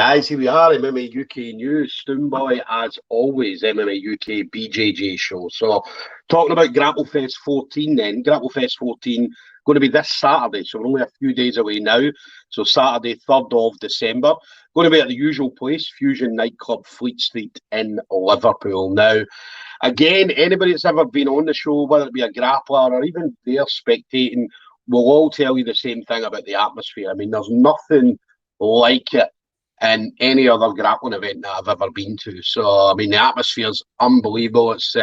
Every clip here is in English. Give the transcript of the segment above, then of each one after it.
Guys, here we are, MMA UK News, Stoomboy, as always, MMA UK BJJ show. So, talking about Grapplefest 14 then, Grapplefest 14 going to be this Saturday, so we're only a few days away now. So, Saturday, 3rd of December, going to be at the usual place, Fusion Nightclub, Fleet Street in Liverpool. Now, again, anybody that's ever been on the show, whether it be a grappler or even there spectating, will all tell you the same thing about the atmosphere. I mean, there's nothing like it in any other grappling event that I've ever been to. So, I mean, the atmosphere's unbelievable. It's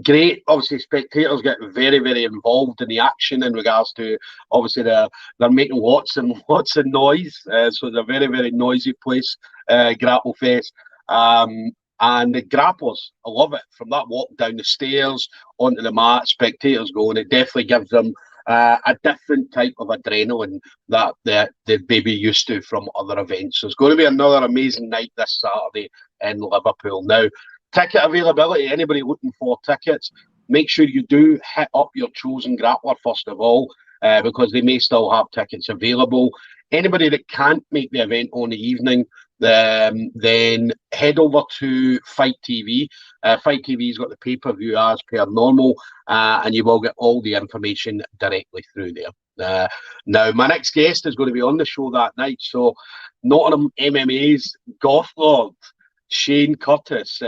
great. Obviously, spectators get very, very involved in the action in regards to, obviously, they're making lots and lots of noise. So it's a very, very noisy place, Grapplefest. And the grapplers, I love it. From that walk down the stairs onto the mat, spectators going, it definitely gives them a different type of adrenaline that they may be used to from other events. So it's going to be another amazing night this Saturday in Liverpool. Now, ticket availability, anybody looking for tickets, make sure you do hit up your chosen grappler first of all, because they may still have tickets available. Anybody that can't make the event on the evening, then head over to Fight TV. Fight TV's got the pay-per-view as per normal, and you will get all the information directly through there. Now, my next guest is going to be on the show that night. So, Nottingham MMA's Goth Lord, Shane Curtis.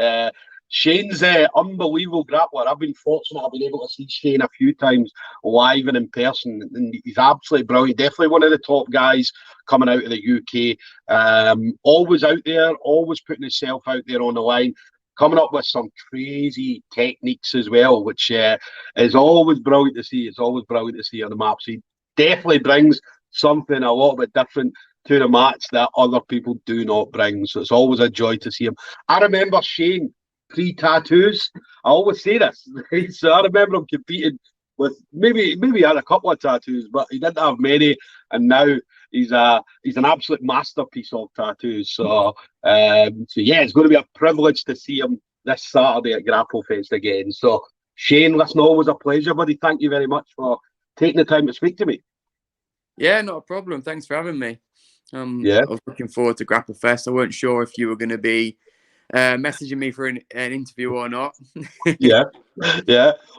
Shane's unbelievable grappler. I've been fortunate. I've been able to see Shane a few times live and in person, and he's absolutely brilliant. Definitely one of the top guys coming out of the UK. Always out there, always putting himself out there on the line, coming up with some crazy techniques as well, which is always brilliant to see. It's always brilliant to see on the maps. He definitely brings something a little bit different to the mats that other people do not bring. So it's always a joy to see him. I remember Shane pre-tattoos. I always say this. So I remember him competing with maybe he had a couple of tattoos, but he didn't have many. And now he's an absolute masterpiece of tattoos. So yeah, it's going to be a privilege to see him this Saturday at Grapplefest again. So Shane, listen, always a pleasure, buddy. Thank you very much for taking the time to speak to me. Yeah, not a problem. Thanks for having me. Yeah, I was looking forward to Grapplefest. I weren't sure if you were going to be messaging me for an interview or not. yeah.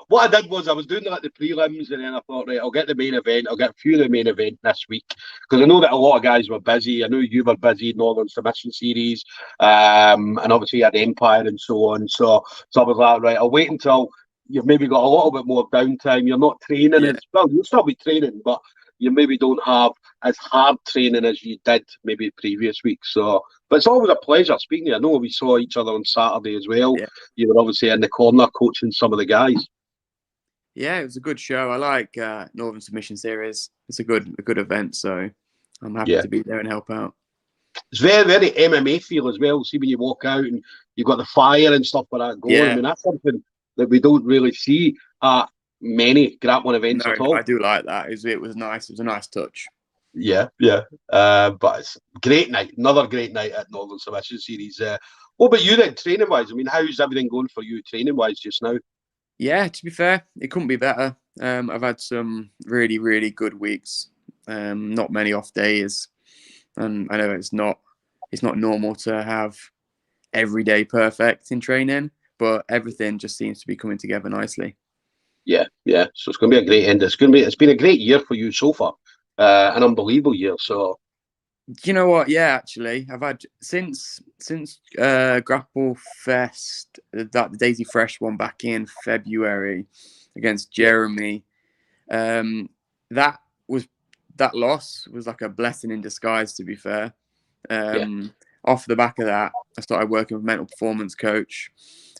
What I did was I was doing like the prelims, and then I thought, right, I'll get the main event. I'll get a few of the main event this week, because I know that a lot of guys were busy. I know you were busy, Northern Submission Series, and obviously you had Empire and so on. So I was like, right, I'll wait until you've maybe got a little bit more downtime. You're not training as well. You'll still be training, but you maybe don't have as hard training as you did maybe previous week. So, but it's always a pleasure speaking to you. I know we saw each other on Saturday as well. Yeah. You were obviously in the corner coaching some of the guys. Yeah, it was a good show. I like Northern Submission Series. It's a good event, so I'm happy to be there and help out. It's very, very MMA feel as well. See, when you walk out and you've got the fire and stuff like that going. Yeah. I mean, that's something that we don't really see at many grappling events at all. I do like that. It was nice. It was a nice touch. Yeah. But it's a great night. Another great night at Northern Submission Series. What about you then, training-wise? I mean, how's everything going for you training-wise just now? Yeah, to be fair, it couldn't be better. I've had some really, really good weeks. Not many off days. And I know it's not normal to have every day perfect in training, but everything just seems to be coming together nicely. Yeah. So it's going to be a great end. It's been a great year for you so far. An unbelievable year. So, you know what? Yeah, actually, I've had since Grapplefest, that Daisy Fresh one back in February against Jeremy. That loss was like a blessing in disguise, to be fair. Off the back of that, I started working with mental performance coach.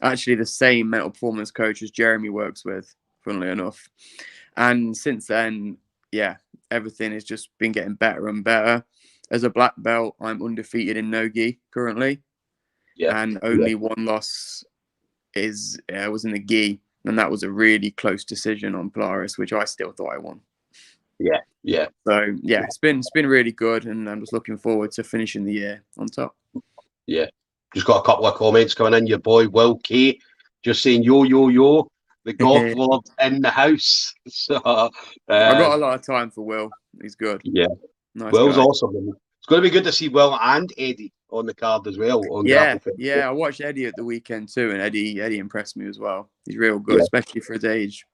Actually, the same mental performance coach as Jeremy works with, funnily enough. And since then, yeah, everything has just been getting better and better. As a black belt, I'm undefeated in no-gi currently. Yeah. And only one loss was in the gi. And that was a really close decision on Polaris, which I still thought I won. Yeah. So, yeah, it's been really good. And I'm just looking forward to finishing the year on top. Yeah. Just got a couple of comments coming in. Your boy, Will K, just saying, yo. The Goth Lord in the house. So I got a lot of time for Will. He's good. Yeah. Nice Will's guy. awesome. it's going to be good to see Will and Eddie on the card as well on Grapplefest. Yeah. I watched Eddie at the weekend too, and Eddie impressed me as well. He's real good, especially for his age.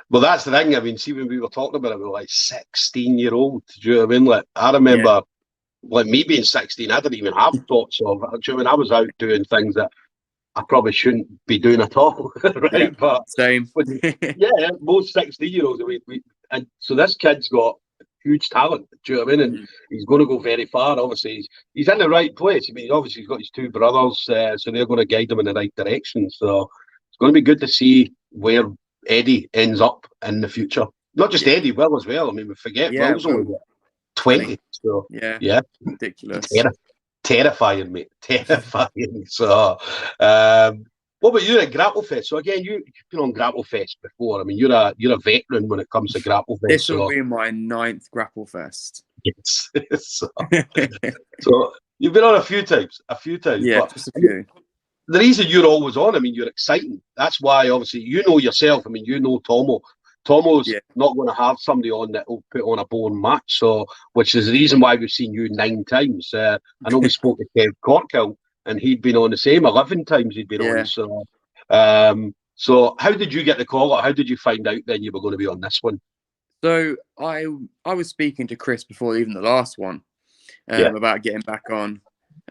Well, that's the thing. I mean, see, when we were talking about it, we were like 16-year-old. Do you know what I mean? Like, I remember, like me being 16, I didn't even have thoughts of. Do you know what I mean? I was out doing things that I probably shouldn't be doing at all, right? Yeah, but same. Most 16-year-olds. And so this kid's got huge talent. Do you know what I mean? And he's going to go very far. Obviously, he's in the right place. I mean, obviously, he's got his two brothers, so they're going to guide him in the right direction. So it's going to be good to see where Eddie ends up in the future. Not just Eddie, Will as well. I mean, we forget Will's only 20. So yeah, ridiculous. Terrifying, mate. Terrifying. So, what about you at Grapplefest? So again, you've been on Grapplefest before. I mean, you're a veteran when it comes to Grapplefest. This will be my 9th Grapplefest. Yes. so you've been on a few times. Yeah, but just a few. The reason you're always on, I mean, you're exciting. That's why, obviously, you know yourself. I mean, you know Tomo. Tomo's not going to have somebody on that will put on a boring match, so which is the reason why we've seen you 9 times. I know we spoke to Kev Corkill, and he'd been on the same 11 times he'd been on. So how did you get the call? Or how did you find out then you were going to be on this one? So I was speaking to Chris before even the last one about getting back on.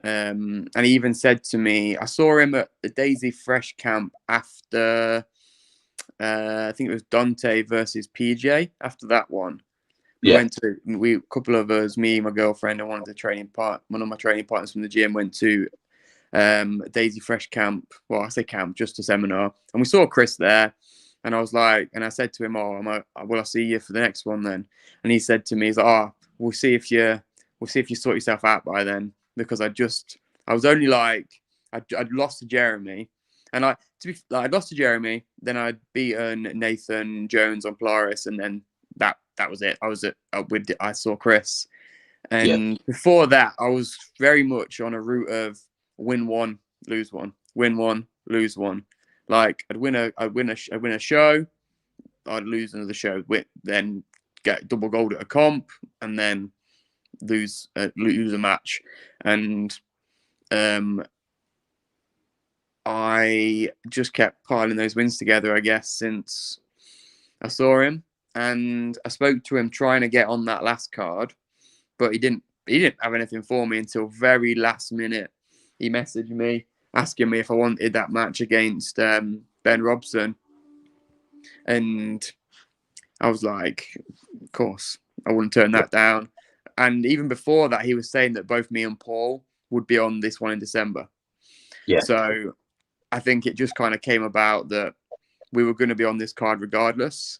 And he even said to me, I saw him at the Daisy Fresh camp after, I think it was Dante versus PJ. After that one, a couple of us, me, my girlfriend, and one of my training partners from the gym went to Daisy Fresh camp. Well, I say camp, just a seminar, and we saw Chris there. And I was like, and I said to him, will I see you for the next one then? And he said to me, he's like, we'll see if you sort yourself out by then. Because I was only like, I'd lost to Jeremy, and I'd lost to Jeremy, then I'd beaten Nathan Jones on Polaris, and then that was it. I saw Chris, and before that, I was very much on a route of win one, lose one, win one, lose one. Like I'd win a show, I'd lose another show, then get double gold at a comp, and then lose a match. And I just kept piling those wins together, I guess, since I saw him. And I spoke to him trying to get on that last card, but he didn't have anything for me until very last minute. He messaged me asking me if I wanted that match against Ben Robson, and I was like, of course I wouldn't turn that down. And even before that, he was saying that both me and Paul would be on this one in December. Yeah. So I think it just kind of came about that we were going to be on this card regardless.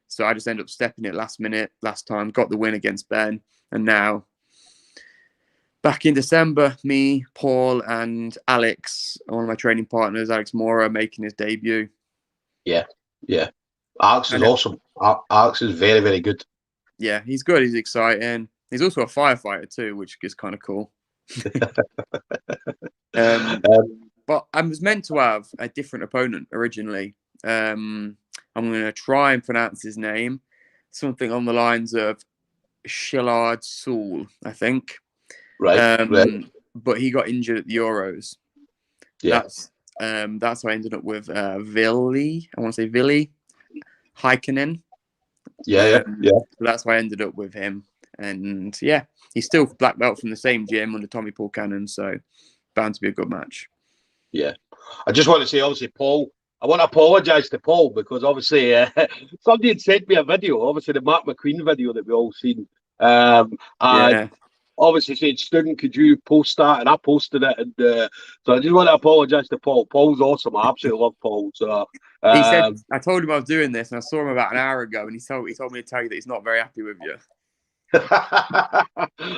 So I just ended up stepping it last minute, last time, got the win against Ben. And now, back in December, me, Paul, and Alex, one of my training partners, Alex Mora, making his debut. Yeah. Alex is awesome. Alex is very, very good. Yeah, he's good. He's exciting. He's also a firefighter too, which is kind of cool. But I was meant to have a different opponent originally. I'm going to try and pronounce his name. Something on the lines of Szilard Sule, I think. Right. But he got injured at the Euros. Yeah. That's how I ended up with Vili. I want to say Vili Heikkinen. Yeah. So that's why I ended up with him. And yeah, he's still black belt from the same gym under Tommy Paul Cannon, so bound to be a good match. Yeah. I just want to say, obviously, Paul, I want to apologise to Paul because obviously somebody had sent me a video, obviously the Mark McQueen video that we all seen. Obviously said, Student, could you post that? And I posted it. And so I just want to apologise to Paul. Paul's awesome. I absolutely love Paul. So he said, I told him I was doing this, and I saw him about an hour ago, and he told me to tell you that he's not very happy with you.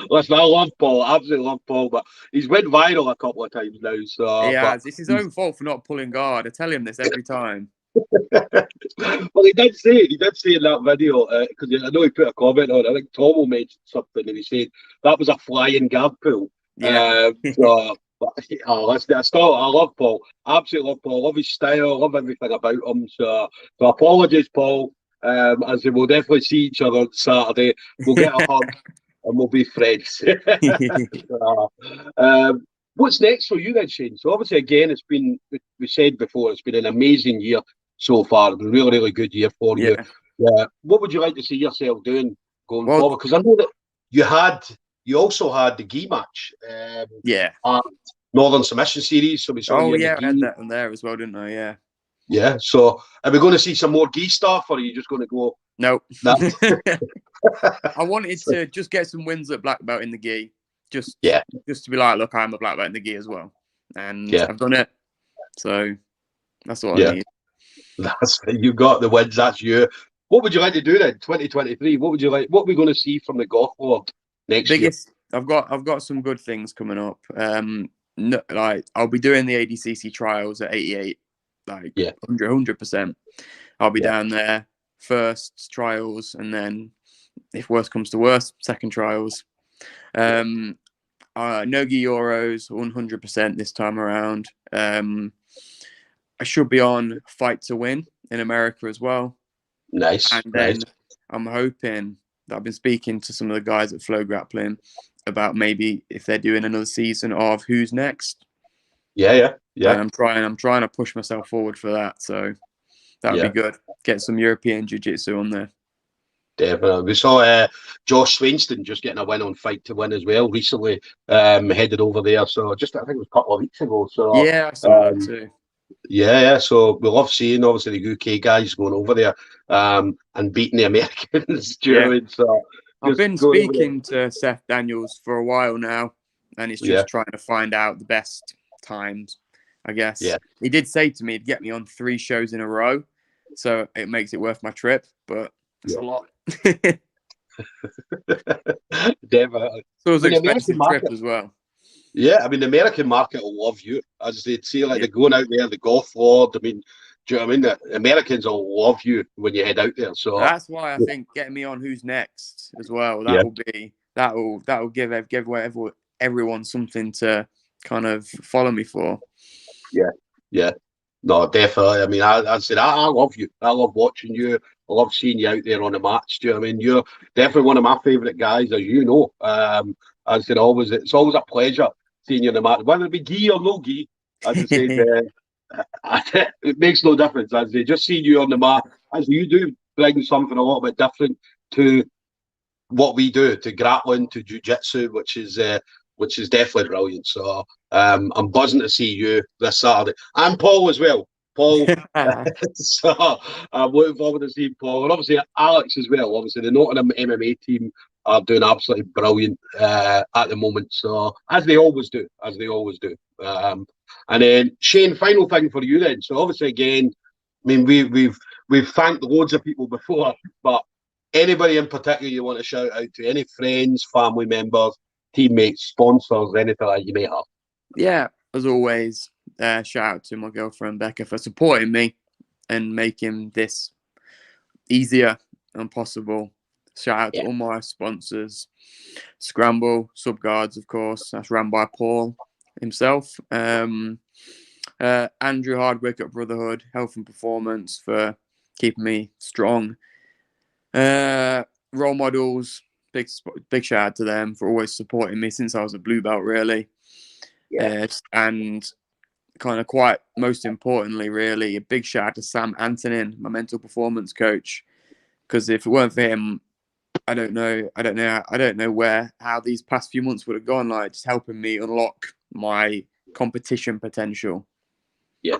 Listen, I love Paul. I absolutely love Paul, but he's went viral a couple of times now. So he has. It's his own fault for not pulling guard. I tell him this every time. Well, he did say it. He did say in that video because I know he put a comment on. I think Tomo mentioned something, and he said that was a flying guard pull. Yeah. I love Paul. Absolutely love Paul. Love his style. Love everything about him. So apologies, Paul. As we'll definitely see each other on Saturday. We'll get a hug. and we'll be friends. What's next for you then, Shane? So obviously, again, it's been, we said before, it's been an amazing year so far. It's been a really, really good year for you. What would you like to see yourself doing going forward? Because I know that you also had the gi match. At Northern Submission Series. So we saw I had that one there as well, didn't I? Yeah. Yeah. So are we going to see some more gi stuff, or are you just going to go? No. I wanted to just get some wins at black belt in the gi. Just to be like, look, I'm a black belt in the gi as well. And I've done it. So that's what I need. You got the wins, that's you. What would you like to do then, 2023? What are we going to see from the golf world next year? I've got some good things coming up. I'll be doing the ADCC trials at 88, 100%. I'll be down there first trials, and then if worst comes to worst, second trials. No gi Euros, 100% this time around. I should be on Fight to Win in America as well. Nice. And then I'm hoping that I've been speaking to some of the guys at Flow Grappling about maybe if they're doing another season of Who's Next. Yeah. And I'm trying to push myself forward for that. So that would be good. Get some European Jiu-Jitsu on there. Definitely. We saw Josh Swainston just getting a win on Fight to Win as well recently, headed over there. So I think it was a couple of weeks ago. So yeah, I saw that too. Yeah. So we love seeing obviously the UK guys going over there and beating the Americans. So I've been speaking to Seth Daniels for a while now, and it's just trying to find out the best times, I guess. Yeah. He did say to me he'd get me on 3 shows in a row, so it makes it worth my trip, but it's a lot. Definitely. So it was an expensive trip as well. Yeah, I mean, the American market will love you. As they'd say, like they're going out there, the golf world. I mean, do you know what I mean? The Americans will love you when you head out there. So that's why I think getting me on Who's Next as well. That'll give everyone something to kind of follow me for. Yeah. No, definitely. I mean, I said I love you. I love watching you. I love seeing you out there on the match. Do you know what I mean? You're definitely one of my favourite guys, as you know. I said it's always a pleasure seeing you in the match, whether it be gi or no gi. As I said, it makes no difference. As they just seeing you on the mat, as you do bring something a little bit different to what we do, to grappling, to jiu-jitsu, which is definitely brilliant. So I'm buzzing to see you this Saturday, and Paul as well. Paul, so I'm looking forward to seeing Paul, and obviously Alex as well. Obviously the Nottingham MMA team are doing absolutely brilliant at the moment. So as they always do. And then Shane, final thing for you then. So obviously again, I mean we've thanked loads of people before, but anybody in particular you want to shout out to? Any friends, family members, teammates, sponsors, anything like you may have? Yeah, as always, shout out to my girlfriend Becca for supporting me and making this easier and possible. Shout out to all my sponsors, Scramble, Subguards, of course. That's run by Paul himself. Andrew Hardwick at Brotherhood, Health and Performance for keeping me strong. Role models, big shout out to them for always supporting me since I was a blue belt, really. And kind of quite most importantly, really, a big shout out to Sam Antonin, my mental performance coach, because if it weren't for him, I don't know how these past few months would have gone, like just helping me unlock my competition potential. Yeah.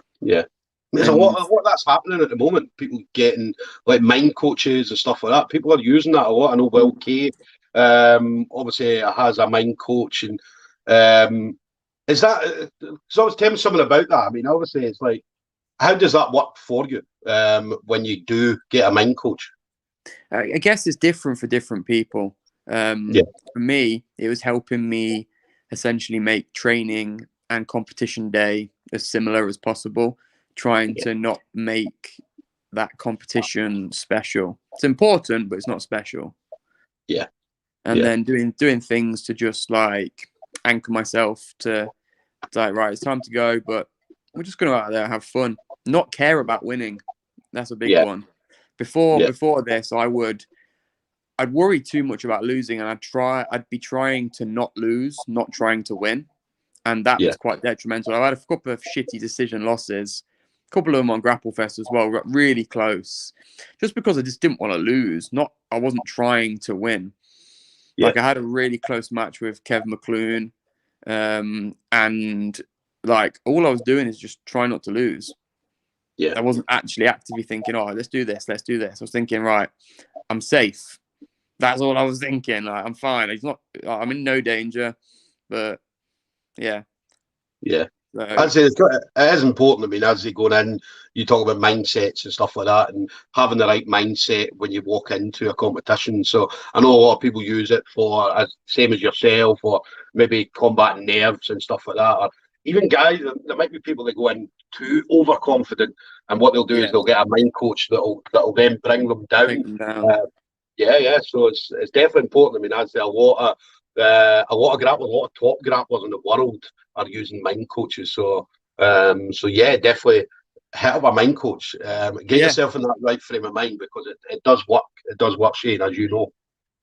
There's a lot that's happening at the moment. People getting like mind coaches and stuff like that. People are using that a lot. I know Will Kay obviously has a mind coach, and is that so? Tell me something about that. I mean, obviously, it's like, how does that work for you when you do get a mind coach? I guess it's different for different people. For me, it was helping me essentially make training and competition day as similar as possible, trying to not make that competition special. It's important, but it's not special. And then doing things to just like anchor myself to like, right, it's time to go, but we're just going to go out there and have fun, not care about winning. That's a big one. Before this, I would I'd worry too much about losing, and I'd be trying to not lose, not trying to win. And that was quite detrimental. I had a couple of shitty decision losses, a couple of them on Grapplefest as well, got really close, just because I just didn't want to lose. I wasn't trying to win. Yeah. Like I had a really close match with Kev McClune, and like all I was doing is just try not to lose. Yeah. I wasn't actually actively thinking, oh, let's do this. I was thinking, right, I'm safe. That's all I was thinking. Like, I'm fine. I'm in no danger, but yeah. Yeah. I'd say it is important. I mean, as you're going in, you talk about mindsets and stuff like that, and having the right mindset when you walk into a competition. So I know a lot of people use it for, same as yourself, or maybe combating nerves and stuff like that. Or even guys, there might be people that go in too overconfident, and what they'll do is they'll get a mind coach that'll then bring them down. Take them down. So it's definitely important. I mean, I'd say a lot of grapplers, a lot of top grapplers in the world are using mind coaches. So yeah, definitely hit up a mind coach. Get yourself in that right frame of mind, because it does work. It does work, Shane, as you know.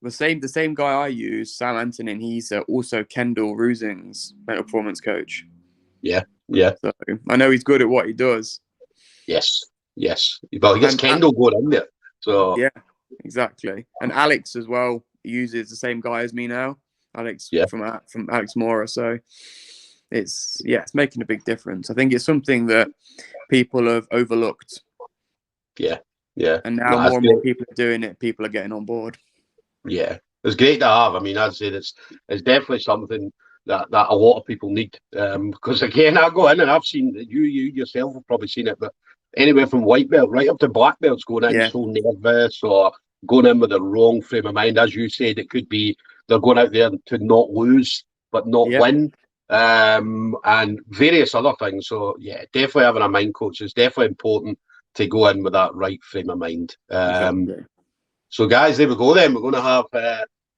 The same guy I use, Sam Antonin, he's also Kendall Rusing's mental performance coach. Yeah. So I know he's good at what he does. Yes. Well, he gets Kendall going in there. So yeah, exactly. And Alex as well uses the same guy as me now, Alex from Alex Mora. So it's making a big difference. I think it's something that people have overlooked. Yeah. And now more and more people are doing it. People are getting on board. Yeah, it's great to have. I mean, I'd say it's definitely something that a lot of people need. Because again, I go in and I've seen you yourself have probably seen it, but anywhere from white belt right up to black belts going in so nervous, or going in with the wrong frame of mind. As you said, it could be they're going out there to not lose but not win, and various other things. So yeah, definitely having a mind coach is definitely important to go in with that right frame of mind. Exactly. So, guys, there we go then. We're going to have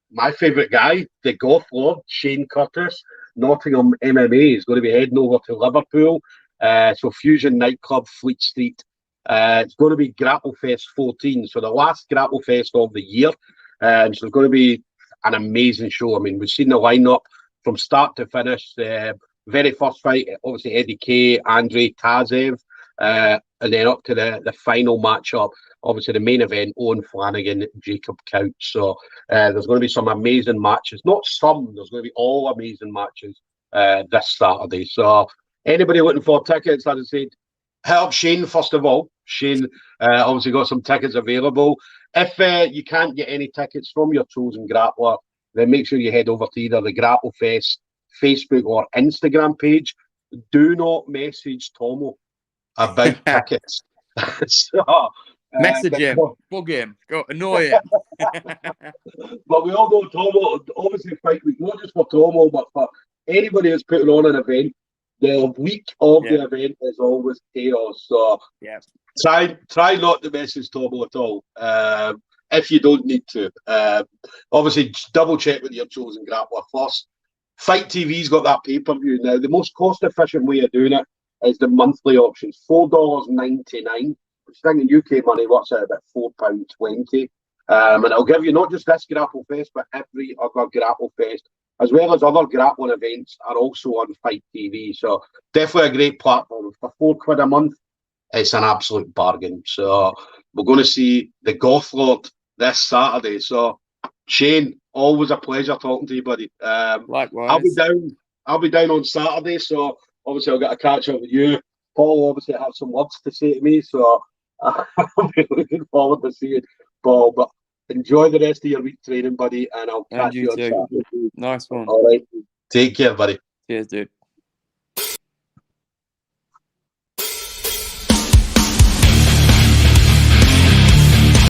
my favourite guy, the Goth Lord, Shane Curtis, Nottingham MMA. He's going to be heading over to Liverpool. So, Fusion Nightclub, Fleet Street. It's going to be Grapplefest 14. So, the last Grapplefest of the year. So, it's going to be an amazing show. I mean, we've seen the lineup from start to finish. Very first fight, obviously, Eddie K, Andrei Tazev. And then up to the final matchup, obviously the main event, Owen Flanagan, Jacob Couch. So there's going to be some amazing matches. Not some, there's going to be all amazing matches this Saturday. So anybody looking for tickets, as I said, hit up Shane first of all. Shane obviously got some tickets available. If you can't get any tickets from your chosen grappler, then make sure you head over to either the Grapplefest Facebook or Instagram page. Do not message Tomo about tickets. Message him, bug him, go annoy him. But we all know Tomo, obviously fight week, not just for Tomo, but for anybody who's putting on an event. The week of the event is always chaos. So try not to message Tomo at all. If you don't need to. Obviously, double check with your chosen grappler first. Fight TV's got that pay-per-view now. The most cost-efficient way of doing it is the monthly options, $4.99, which I think in UK money works out about £4.20. And it'll give you not just this Grapplefest, but every other Grapplefest, as well as other grappling events are also on Fight TV. So definitely a great platform. For £4 a month, it's an absolute bargain. So we're going to see the Goth Lord this Saturday. So Shane, always a pleasure talking to you, buddy. Likewise. I'll be down on Saturday, so obviously I'll get a catch up with you. Paul obviously have some words to say to me, so I'll be looking forward to seeing Paul. But enjoy the rest of your week training, buddy, and I'll catch you on Saturday. Nice one. All right. Take care, buddy. Cheers, dude.